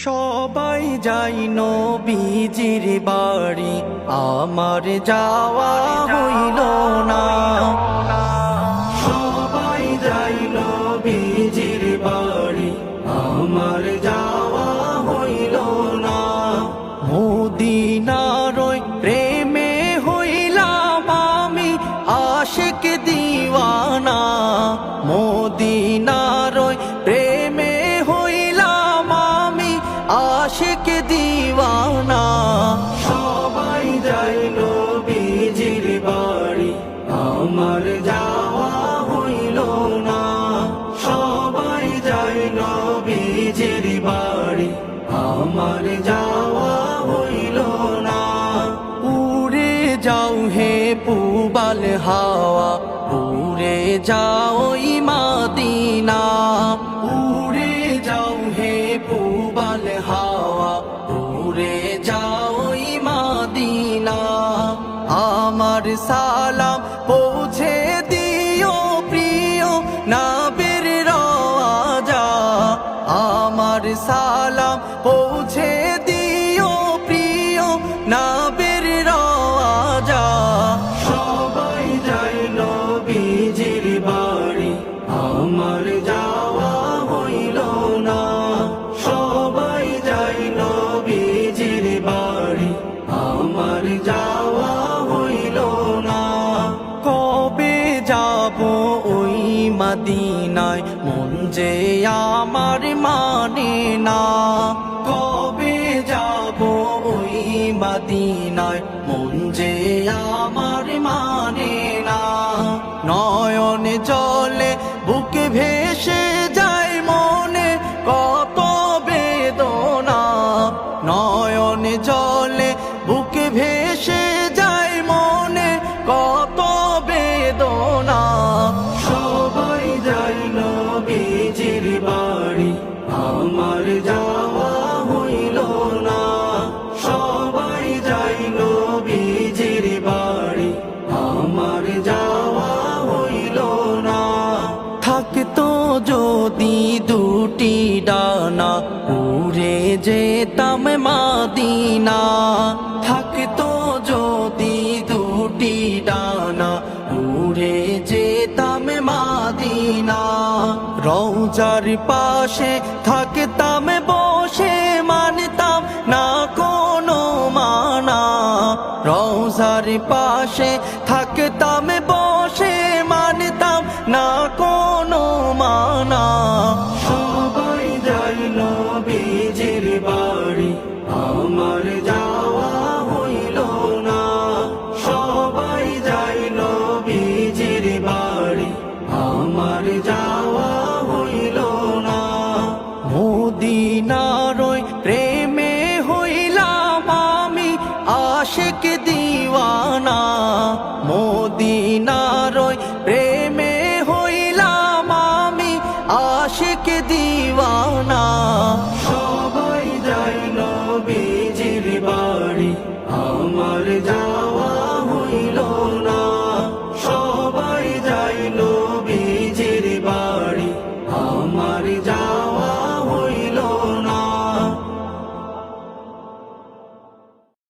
সবাই যাই নবীজির বাড়ি, আমার যাওয়া হইল না। সবাই যাই নবীজির বাড়ি, আমার যাওয়া হইল না। মদিনার ওই প্রেমে হইলাম আমি আশিক দিওয়ানা। মদিনার ওই প্রেমে হইলাম আমি আশিক দিওয়ানা। সবাই যাই নবীজির বাড়ি, আমার যাওয়া হইল না। সবাই যাই নবীজির বাড়ি, আমার যাওয়া হইল না। উড়ে যাও হে পূবাল হাওয়া, উড়ে যাও মদিনা। উড়ে যাও হে পূবাল হাওয়া, উড়ে যাও মদিনা। আমার সালাম পৌঁছে দিও প্রিয় নবীর রওজা। আমার সালাম পৌঁছে দিও প্রিয় নবীর রওজা। সবাই যাই নবীজির বাড়ি, আমার যাওয়া হইল না। সবাই যাই নবীজির বাড়ি, আমার যাওয়া হইল না। কবে যাব ওই মদিনায়, মন যে আমার মানে না। কবে যাব ওই মদিনায়, মন যে আমার মানে না। নয়ন জলে বুকে ভেসে যায় মনে কত বেদনা। নয়ন জলে বুকে ভেসে যায় মনে কত বেদনা। সবাই যাই নবীজির বাড়ি, আমার যাওয়া হইল না। সবাই যাই নবীজির বাড়ি, আমার যাওয়া হইল না। থাকতো যদি দুটি ডানা, উড়ে যেতাম মদিনা। থাকতো যদি দুটি ডানা, উড়ে যেতাম মদিনা। রওজার পাশে থাকতাম বসে, মানতাম না কোনো মানা। রওজার পাশে থাকতাম বসে, মানতাম না কোনো মানা। সবাই যাই নবীজির বাড়ি, আমার যাওয়া হইল না। সবাই যাই নবীজির বাড়ি, আমার যাওয়া হইল না। মদিনা